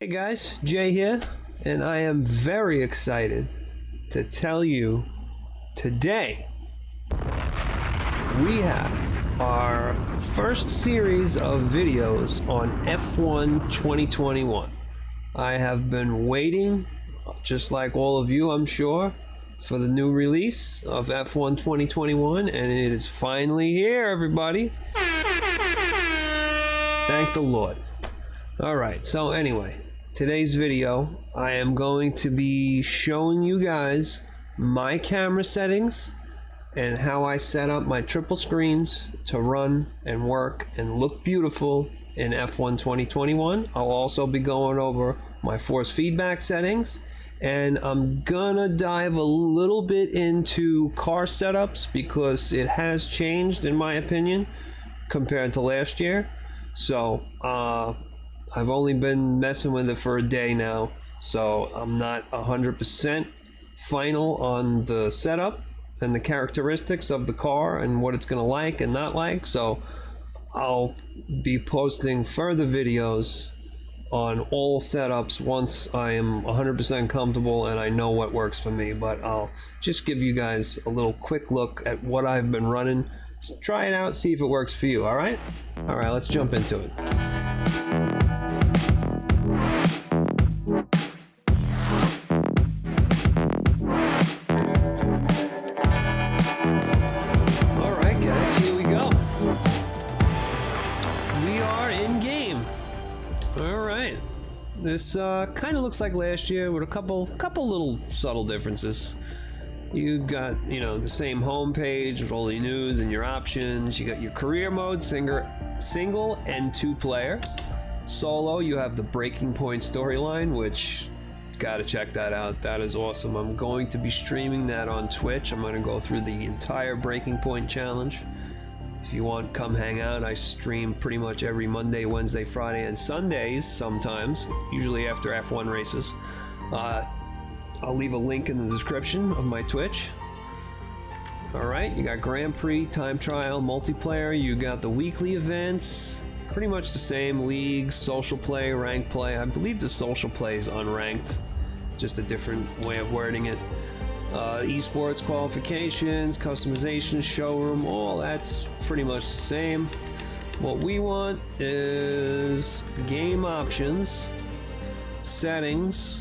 Hey guys, Jay here, and I am very excited to tell you today we have our first series of videos on F1 2021. I have been waiting, just like all of you I'm sure, for the new release of F1 2021, and it is finally here, everybody. Thank the Lord. Alright, so anyway, today's video, I am going to be showing you guys my camera settings and how I set up my triple screens to run and work and look beautiful in F1 2021. I'll also be going over my force feedback settings, and I'm gonna dive a little bit into car setups because it has changed in my opinion compared to last year. So I've only been messing with it for a day now, so I'm not 100% final on the setup and the characteristics of the car and what it's gonna like and not like. So I'll be posting further videos on all setups once I am 100% comfortable and I know what works for me. But I'll just give you guys a little quick look at what I've been running. Try it out, see if it works for you. All right, let's jump into it. This kind of looks like last year with a couple little subtle differences. You got, the same home page with all the news and your options. You got your career mode, single and two player. Solo, you have the Breaking Point storyline, which gotta check that out. That is awesome. I'm going to be streaming that on Twitch. I'm going to go through the entire Breaking Point challenge. If you want, come hang out. I stream pretty much every Monday, Wednesday, Friday, and Sundays sometimes, usually after F1 races. I'll leave a link in the description of my Twitch. Alright, you got Grand Prix, Time Trial, Multiplayer, you got the weekly events, pretty much the same, leagues, social play, ranked play. I believe the social play is unranked, just a different way of wording it. Esports qualifications, customization, showroom, all that's pretty much the same. What we want is game options, settings.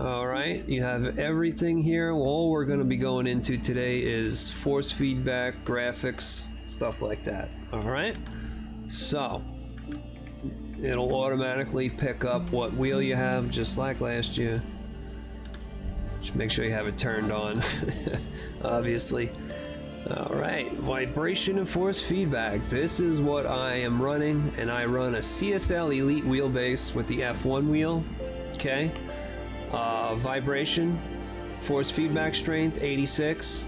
Alright, you have everything here. All we're going to be going into today is force feedback, graphics, stuff like that. Alright, so it'll automatically pick up what wheel you have, just like last year. Just make sure you have it turned on, obviously. Alright, vibration and force feedback. This is what I am running, and I run a CSL Elite wheelbase with the F1 wheel. Okay. Vibration, force feedback strength 86.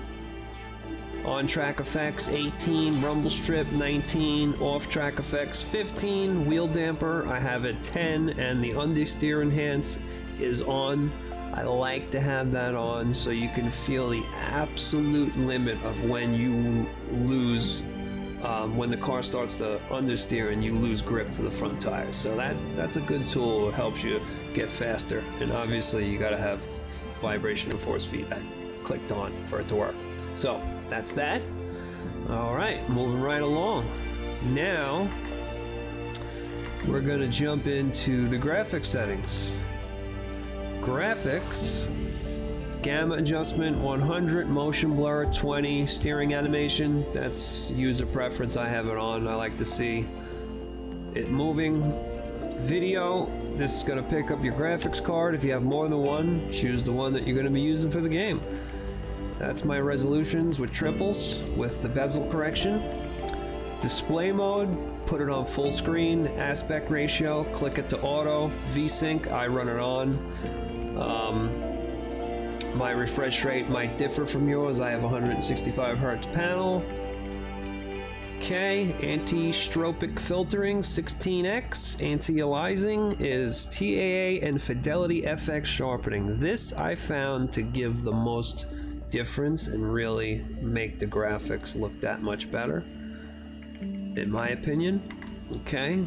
On track effects 18, rumble strip 19, off track effects 15, wheel damper I have it 10, and the understeer enhance is on. I like to have that on so you can feel the absolute limit of when you lose, when the car starts to understeer and you lose grip to the front tires. So that's a good tool. It helps you get faster. And obviously you gotta have vibration and force feedback clicked on for it to work. So that's that. All right, moving right along. Now we're gonna jump into the graphics settings. Graphics, gamma adjustment 100, motion blur 20, steering animation, that's user preference. I have it on. I like to see it moving. Video, this is going to pick up your graphics card. If you have more than one, choose the one that you're going to be using for the game. That's my resolutions with triples with the bezel correction. Display mode, put it on full screen. Aspect ratio, click it to auto. VSync, I run it on. My refresh rate might differ from yours. I have 165 hertz panel. Okay, anti-stropic filtering 16x. Anti-aliasing is TAA and Fidelity FX sharpening. This I found to give the most difference and really make the graphics look that much better, in my opinion. Okay,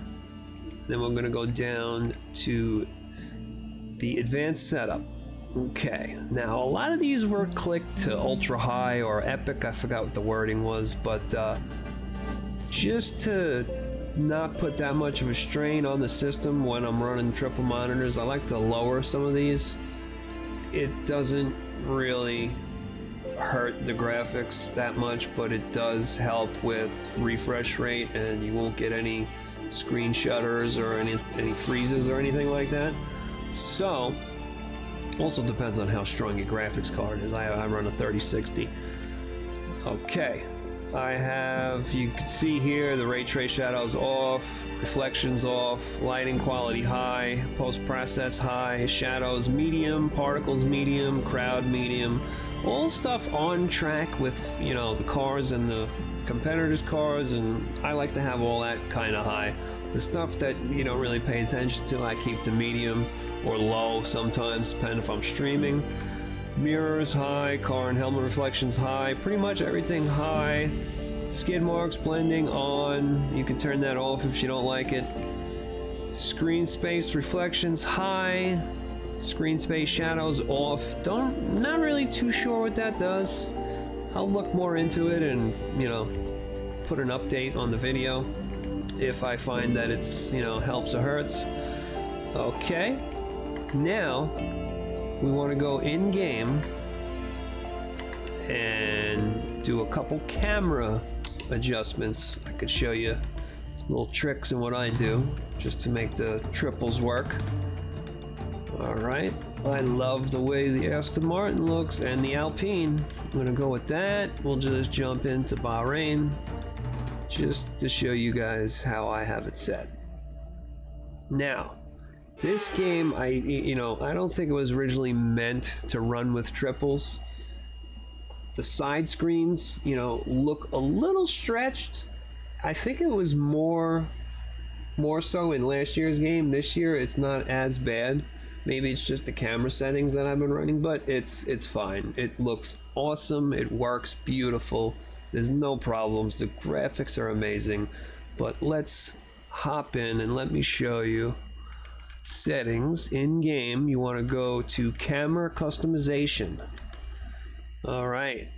then we're gonna go down to the advanced setup. Okay, now a lot of these were clicked to ultra high or epic, I forgot what the wording was, but just to not put that much of a strain on the system when I'm running triple monitors, I like to lower some of these. It doesn't really hurt the graphics that much, but it does help with refresh rate, and you won't get any screen shudders or any freezes or anything like that. So also depends on how strong your graphics card is. I run a 3060. Okay, I have, you can see here, the ray trace shadows off, reflections off, lighting quality high, post-process high, shadows medium, particles medium, crowd medium, all stuff on track with, you know, the cars and the competitors' cars, and I like to have all that kind of high. The stuff that you don't really pay attention to, I keep to medium or low sometimes, depending if I'm streaming. Mirrors high, car and helmet reflections high, pretty much everything high. Skid marks blending on, you can turn that off if you don't like it. Screen space reflections high, screen space shadows off. Not really too sure what that does. I'll look more into it and, you know, put an update on the video if I find that it's, you know, helps or hurts. Okay, now we want to go in game and do a couple camera adjustments. I could show you little tricks in what I do just to make the triples work. All right, I love the way the Aston Martin looks and the Alpine. I'm gonna go with that. We'll just jump into Bahrain just to show you guys how I have it set. Now, this game, I don't think it was originally meant to run with triples. The side screens, you know, look a little stretched. I think it was more so in last year's game. This year it's not as bad. Maybe it's just the camera settings that I've been running, but it's fine. It looks awesome. It works beautiful. There's no problems. The graphics are amazing. But let's hop in and let me show you. Settings in game, you want to go to camera customization. All right,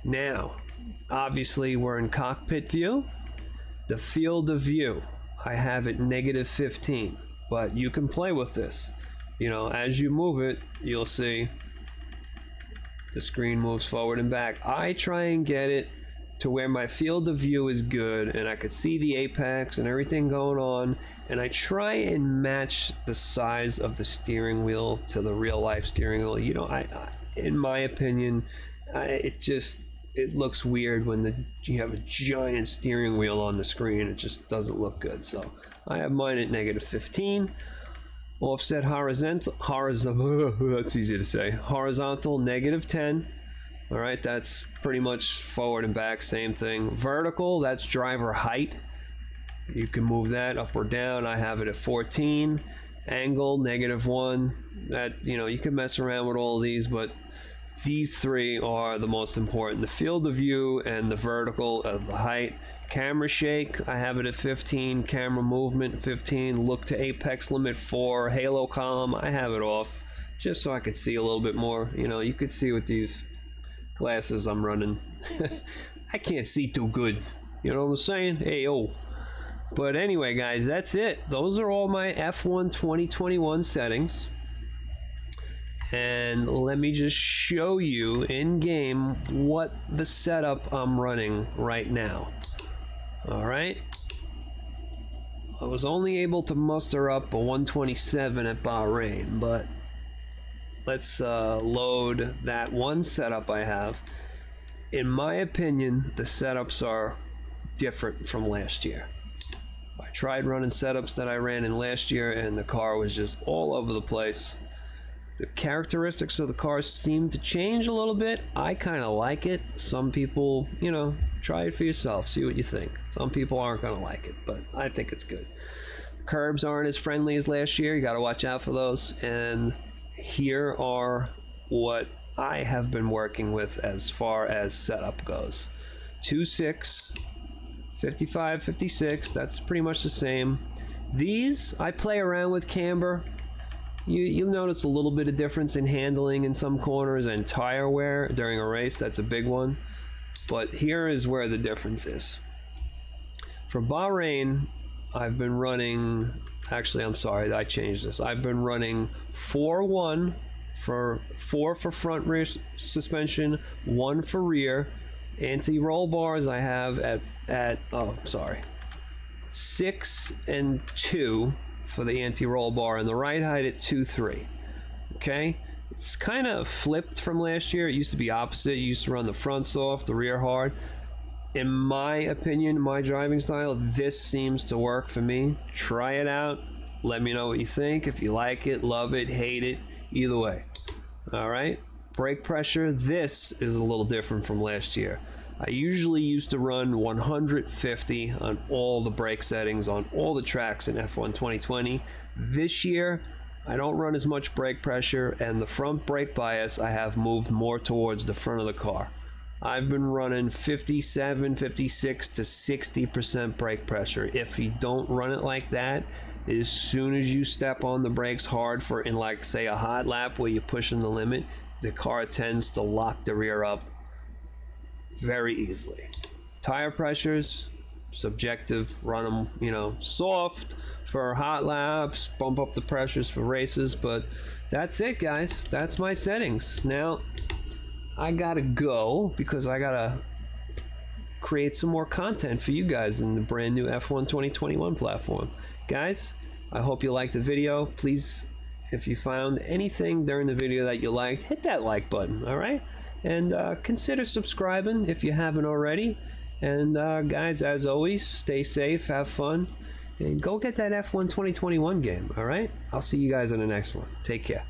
now obviously we're in cockpit view. The field of view, I have it -15, but you can play with this. You know, as you move it, you'll see the screen moves forward and back. I try and get it to where my field of view is good and I could see the apex and everything going on, and I try and match the size of the steering wheel to the real life steering wheel. You know, I in my opinion, it looks weird when you have a giant steering wheel on the screen. It just doesn't look good. So I have mine at -15. Offset horizontal, that's easy to say. Horizontal -10. All right, that's pretty much forward and back, same thing. Vertical, that's driver height. You can move that up or down. I have it at 14. Angle, -1. That, you know, you can mess around with all of these, but these three are the most important. The field of view and the vertical of the height. Camera shake, I have it at 15. Camera movement, 15. Look to apex limit, 4. Halo column, I have it off, just so I could see a little bit more. You know, you could see with these glasses I'm running. I can't see too good. You know what I'm saying? Hey, oh. But anyway, guys, that's it. Those are all my F1 2021 settings. And let me just show you in game what the setup I'm running right now. All right. I was only able to muster up a 127 at Bahrain, but let's load that one setup I have. In my opinion, the setups are different from last year. I tried running setups that I ran in last year and the car was just all over the place. The characteristics of the car seem to change a little bit. I kind of like it. Some people, you know, try it for yourself, see what you think. Some people aren't going to like it, but I think it's good. Curbs aren't as friendly as last year. You got to watch out for those. And here are what I have been working with as far as setup goes. 2.6, 55, 56, that's pretty much the same. These, I play around with camber. You'll notice a little bit of difference in handling in some corners and tire wear during a race. That's a big one. But here is where the difference is. For Bahrain, I've been running, actually I'm sorry, I changed this. I've been running 4-1 for 4 for front rear suspension, 1 for rear. Anti-roll bars I have at 6 and 2 for the anti-roll bar, and the ride height at 2.3. Okay, it's kind of flipped from last year. It used to be opposite. You used to run the front soft, the rear hard. In my opinion, my driving style, this seems to work for me. Try it out. Let me know what you think. If you like it, love it, hate it, either way. All right. Brake pressure. This is a little different from last year. I usually used to run 150 on all the brake settings on all the tracks in F1 2020. This year, I don't run as much brake pressure, and the front brake bias I have moved more towards the front of the car. I've been running 57, 56 to 60% brake pressure. If you don't run it like that, as soon as you step on the brakes hard for, in like say a hot lap where you're pushing the limit, the car tends to lock the rear up very easily. Tire pressures, subjective, run them, you know, soft for hot laps, bump up the pressures for races, but that's it, guys. That's my settings. Now, I gotta go because I gotta create some more content for you guys in the brand new F1 2021 platform. Guys, I hope you liked the video. Please, if you found anything during the video that you liked, hit that like button, all right? And consider subscribing if you haven't already. And guys, as always, stay safe, have fun, and go get that F1 2021 game, all right? I'll see you guys in the next one. Take care.